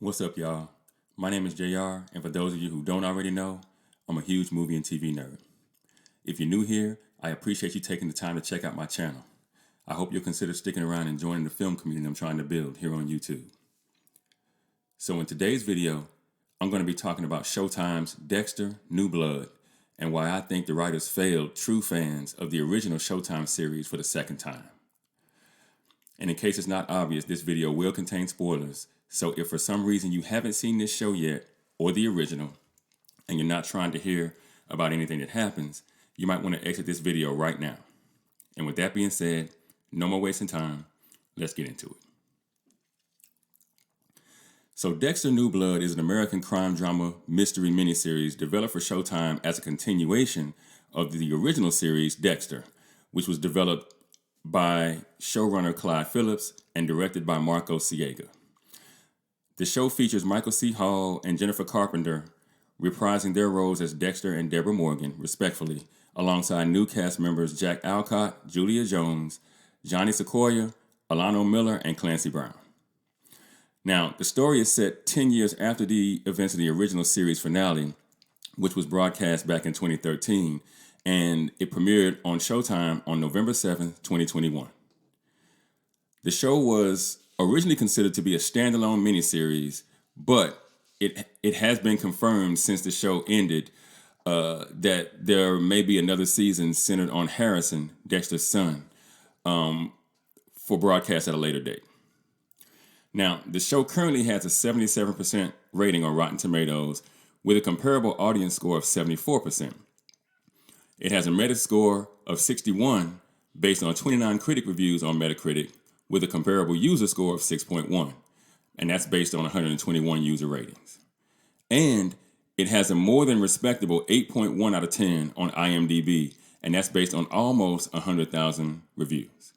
What's up, y'all? My name is JR, and for those of you who don't already know, I'm a huge movie and TV nerd. If you're new here, I appreciate you taking the time to check out my channel. I hope you'll consider sticking around and joining the film community I'm trying to build here on YouTube. So in today's video, I'm going to be talking about Showtime's Dexter New Blood and why I think the writers failed true fans of the original Showtime series for the second time. And in case it's not obvious, this video will contain spoilers, so if for some reason you haven't seen this show yet, or the original, and you're not trying to hear about anything that happens, you might want to exit this video right now. And with that being said, no more wasting time, let's get into it. So Dexter New Blood is an American crime drama mystery miniseries developed for Showtime as a continuation of the original series Dexter, which was developed by showrunner Clyde Phillips and directed by Marco Siega. The show features Michael C. Hall and Jennifer Carpenter reprising their roles as Dexter and Deborah Morgan, respectively, alongside new cast members Jack Alcott, Julia Jones, Johnny Sequoia, Alano Miller, and Clancy Brown. Now, the story is set 10 years after the events of the original series finale, which was broadcast back in 2013, and it premiered on Showtime on November 7th, 2021. The show was originally considered to be a standalone miniseries, but it has been confirmed since the show ended that there may be another season centered on Harrison, Dexter's son, for broadcast at a later date. Now, the show currently has a 77% rating on Rotten Tomatoes with a comparable audience score of 74%. It has a Metascore of 61 based on 29 critic reviews on Metacritic with a comparable user score of 6.1, and that's based on 121 user ratings. And it has a more than respectable 8.1 out of 10 on IMDb, and that's based on almost 100,000 reviews.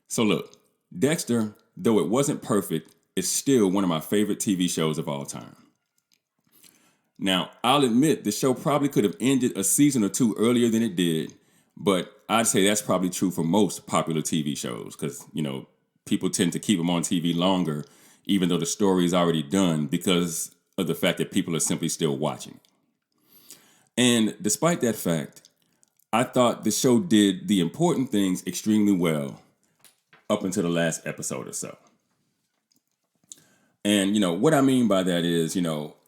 So look, Dexter, though it wasn't perfect, is still one of my favorite TV shows of all time. Now, I'll admit the show probably could have ended a season or two earlier than it did, but I'd say that's probably true for most popular TV shows because, people tend to keep them on TV longer even though the story is already done because of the fact that people are simply still watching. And despite that fact, I thought the show did the important things extremely well up until the last episode or so. And, what I mean by that is,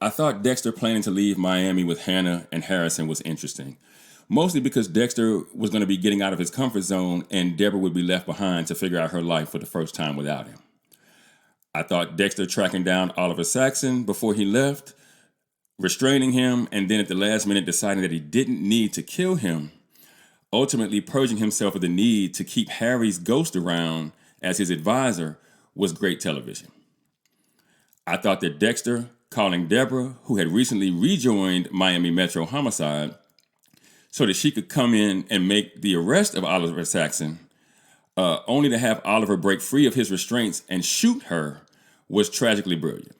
I thought Dexter planning to leave Miami with Hannah and Harrison was interesting. Mostly because Dexter was going to be getting out of his comfort zone and Deborah would be left behind to figure out her life for the first time without him. I thought Dexter tracking down Oliver Saxon before he left, restraining him, and then at the last minute deciding that he didn't need to kill him, ultimately purging himself of the need to keep Harry's ghost around as his advisor, was great television. I thought that Dexter calling Deborah, who had recently rejoined Miami Metro Homicide, so that she could come in and make the arrest of Oliver Saxon, only to have Oliver break free of his restraints and shoot her, was tragically brilliant.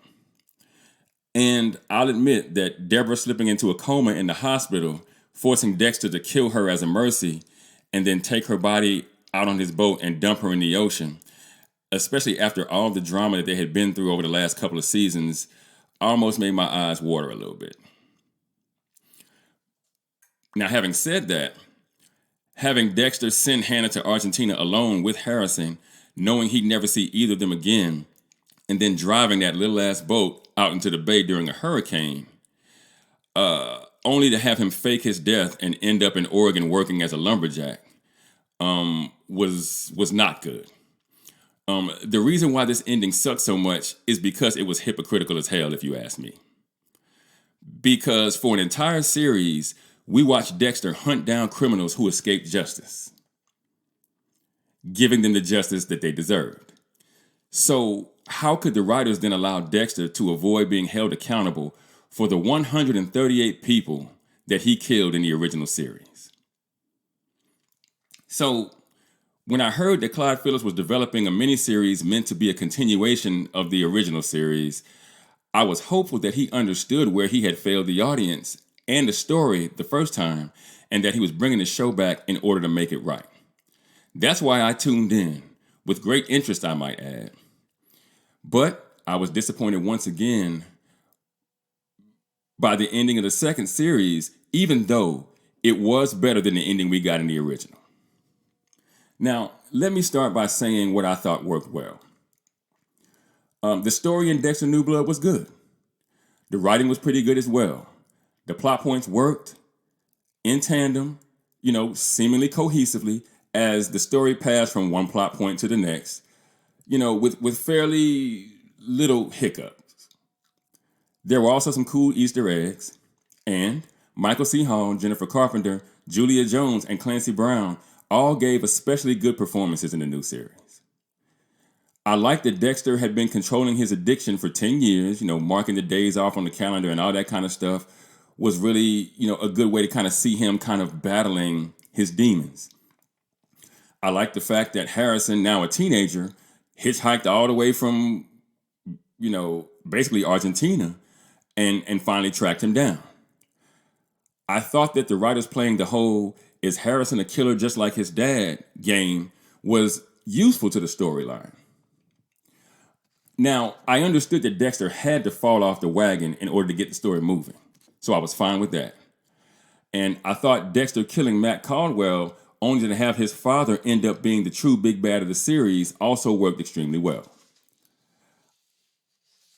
And I'll admit that Deborah slipping into a coma in the hospital, forcing Dexter to kill her as a mercy, and then take her body out on his boat and dump her in the ocean, especially after all the drama that they had been through over the last couple of seasons, almost made my eyes water a little bit. Now, having said that, having Dexter send Hannah to Argentina alone with Harrison, knowing he'd never see either of them again, and then driving that little ass boat out into the bay during a hurricane, only to have him fake his death and end up in Oregon working as a lumberjack, was not good. The reason why this ending sucked so much is because it was hypocritical as hell, if you ask me. Because for an entire series, we watched Dexter hunt down criminals who escaped justice, giving them the justice that they deserved. So how could the writers then allow Dexter to avoid being held accountable for the 138 people that he killed in the original series? So when I heard that Clyde Phillips was developing a miniseries meant to be a continuation of the original series, I was hopeful that he understood where he had failed the audience and the story the first time, and that he was bringing the show back in order to make it right. That's why I tuned in, with great interest I might add. But I was disappointed once again by the ending of the second series, even though it was better than the ending we got in the original. Now, let me start by saying what I thought worked well. The story in Dexter New Blood was good. The writing was pretty good as well. The plot points worked in tandem, seemingly cohesively as the story passed from one plot point to the next, with fairly little hiccups. There were also some cool Easter eggs, and Michael C. Hall, Jennifer Carpenter, Julia Jones, and Clancy Brown all gave especially good performances in the new series. I liked that Dexter had been controlling his addiction for 10 years, marking the days off on the calendar and all that kind of stuff was really, a good way to kind of see him kind of battling his demons. I liked the fact that Harrison, now a teenager, hitchhiked all the way from, basically Argentina and finally tracked him down. I thought that the writers playing the whole "is Harrison a killer just like his dad" game was useful to the storyline. Now, I understood that Dexter had to fall off the wagon in order to get the story moving, so I was fine with that. And I thought Dexter killing Matt Caldwell only to have his father end up being the true big bad of the series also worked extremely well.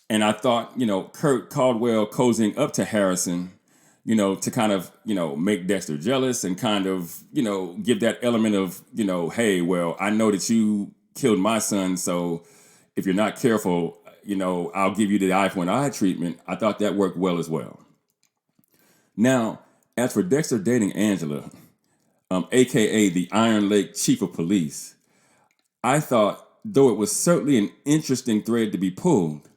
And I thought, Kurt Caldwell cozying up to Harrison, to kind of, make Dexter jealous and kind of, give that element of, hey, well, I know that you killed my son, so if you're not careful, I'll give you the eye for an eye treatment. I thought that worked well as well. Now, as for Dexter dating Angela, a.k.a. the Iron Lake Chief of Police, I thought, though it was certainly an interesting thread to be pulled,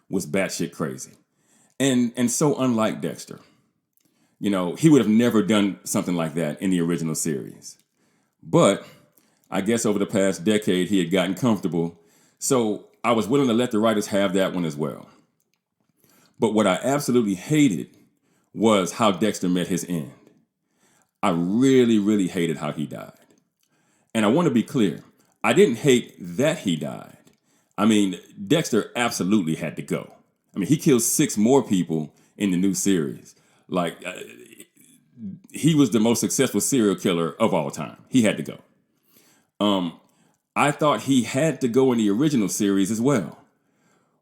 was batshit crazy. And so unlike Dexter. He would have never done something like that in the original series. But I guess over the past decade, he had gotten comfortable. So I was willing to let the writers have that one as well. But what I absolutely hated was how Dexter met his end. I really, really hated how he died. And I want to be clear, I didn't hate that he died. I mean, Dexter absolutely had to go. I mean, he killed 6 more people in the new series. He was the most successful serial killer of all time. He had to go. I thought he had to go in the original series as well.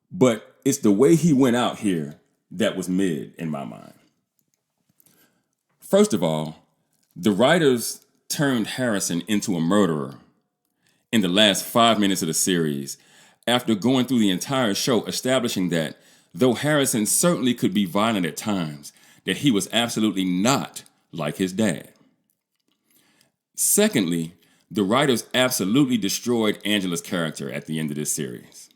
But it's the way he went out here that was mid in my mind. First of all, the writers turned Harrison into a murderer in the last 5 minutes of the series after going through the entire show establishing that, though Harrison certainly could be violent at times, that he was absolutely not like his dad. Secondly, the writers absolutely destroyed Angela's character at the end of this series.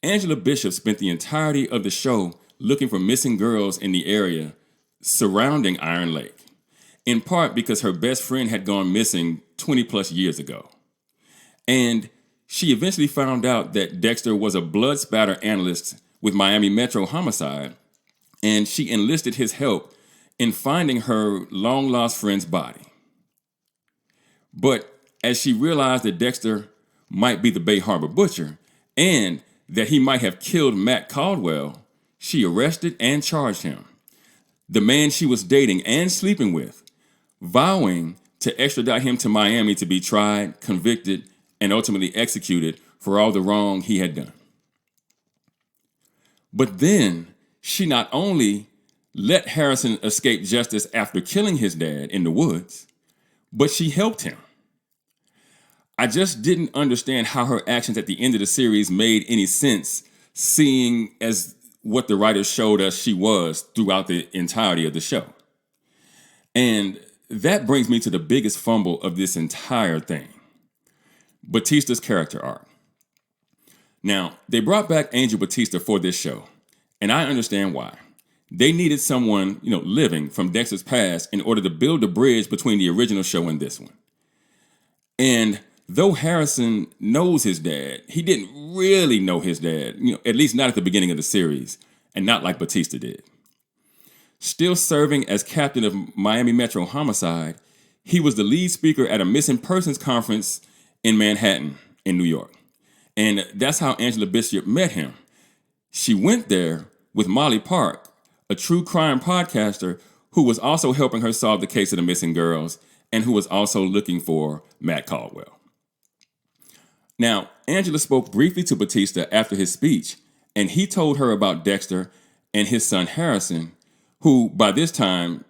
Angela Bishop spent the entirety of the show looking for missing girls in the area surrounding Iron Lake, in part because her best friend had gone missing 20 plus years ago. And she eventually found out that Dexter was a blood spatter analyst with Miami Metro Homicide, and she enlisted his help in finding her long-lost friend's body. But as she realized that Dexter might be the Bay Harbor Butcher and that he might have killed Matt Caldwell, she arrested and charged him, the man she was dating and sleeping with, vowing to extradite him to Miami to be tried, convicted, and ultimately executed for all the wrong he had done. But then she not only let Harrison escape justice after killing his dad in the woods, but she helped him. I just didn't understand how her actions at the end of the series made any sense, seeing as what the writers showed us she was throughout the entirety of the show. And that brings me to the biggest fumble of this entire thing: Batista's character arc. Now, they brought back Angel Batista for this show, and I understand why. They needed someone, living from Dexter's past in order to build a bridge between the original show and this one. And though Harrison knows his dad, he didn't really know his dad, at least not at the beginning of the series, and not like Batista did. Still serving as captain of Miami Metro Homicide, he was the lead speaker at a missing persons conference in Manhattan, in New York. And that's how Angela Bishop met him. She went there with Molly Park, a true crime podcaster who was also helping her solve the case of the missing girls and who was also looking for Matt Caldwell. Now, Angela spoke briefly to Batista after his speech, and he told her about Dexter and his son Harrison, who by this time,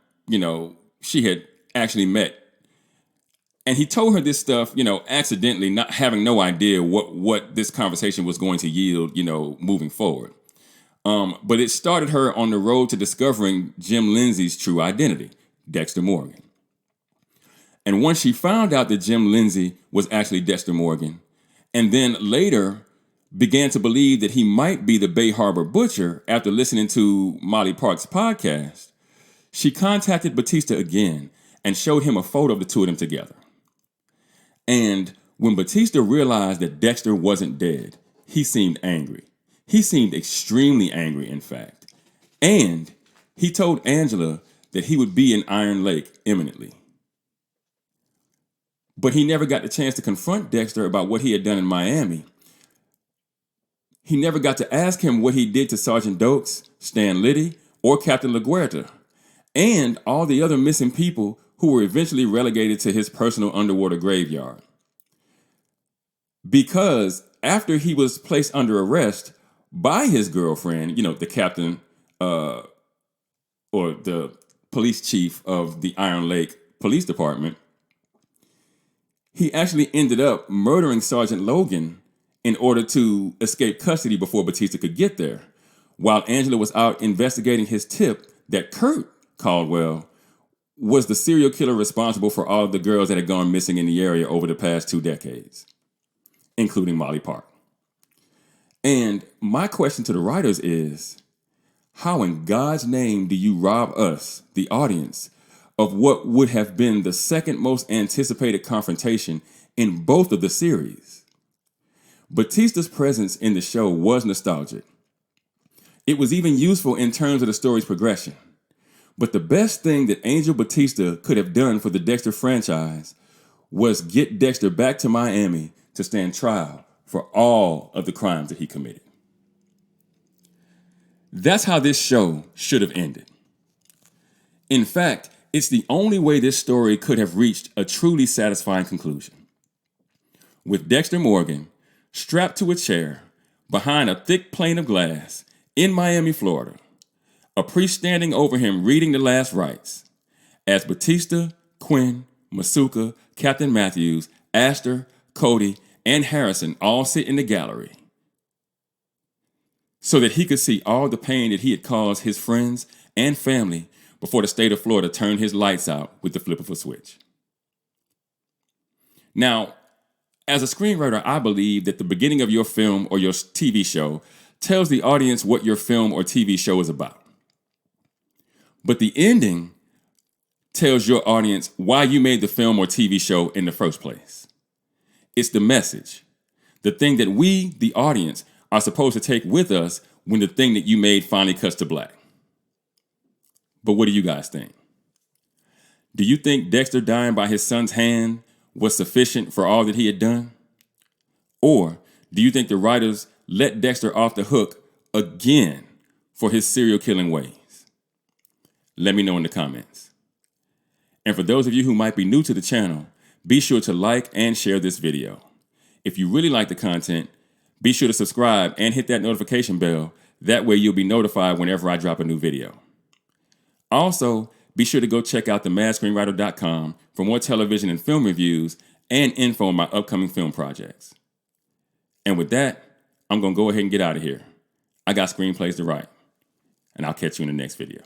she had actually met. And he told her this stuff, accidentally, not having no idea what this conversation was going to yield, moving forward. But it started her on the road to discovering Jim Lindsay's true identity, Dexter Morgan. And once she found out that Jim Lindsay was actually Dexter Morgan, and then later began to believe that he might be the Bay Harbor Butcher after listening to Molly Park's podcast, she contacted Batista again and showed him a photo of the two of them together. And when Batista realized that Dexter wasn't dead, he seemed angry. He seemed extremely angry, in fact. And he told Angela that he would be in Iron Lake imminently. But he never got the chance to confront Dexter about what he had done in Miami. He never got to ask him what he did to Sergeant Dokes, Stan Liddy, or Captain LaGuerta, and all the other missing people who were eventually relegated to his personal underwater graveyard. Because after he was placed under arrest by his girlfriend, the captain or the police chief of the Iron Lake Police Department, he actually ended up murdering Sergeant Logan in order to escape custody before Batista could get there, while Angela was out investigating his tip that Kurt Caldwell was the serial killer responsible for all of the girls that had gone missing in the area over the past 2 decades, including Molly Park. And my question to the writers is, how in God's name do you rob us, the audience, of what would have been the second most anticipated confrontation in both of the series? Batista's presence in the show was nostalgic. It was even useful in terms of the story's progression. But the best thing that Angel Batista could have done for the Dexter franchise was get Dexter back to Miami to stand trial for all of the crimes that he committed. That's how this show should have ended. In fact, it's the only way this story could have reached a truly satisfying conclusion. With Dexter Morgan strapped to a chair behind a thick plane of glass in Miami, Florida, a priest standing over him reading the last rites, as Batista, Quinn, Masuka, Captain Matthews, Astor, Cody, and Harrison all sit in the gallery, so that he could see all the pain that he had caused his friends and family before the state of Florida turned his lights out with the flip of a switch. Now, as a screenwriter, I believe that the beginning of your film or your TV show tells the audience what your film or TV show is about. But the ending tells your audience why you made the film or TV show in the first place. It's the message, the thing that we, the audience, are supposed to take with us when the thing that you made finally cuts to black. But what do you guys think? Do you think Dexter dying by his son's hand was sufficient for all that he had done? Or do you think the writers let Dexter off the hook again for his serial killing ways? Let me know in the comments. And for those of you who might be new to the channel, be sure to like and share this video. If you really like the content, be sure to subscribe and hit that notification bell. That way you'll be notified whenever I drop a new video. Also, be sure to go check out themadScreenwriter.com for more television and film reviews and info on my upcoming film projects. And with that, I'm going to go ahead and get out of here. I got screenplays to write, and I'll catch you in the next video.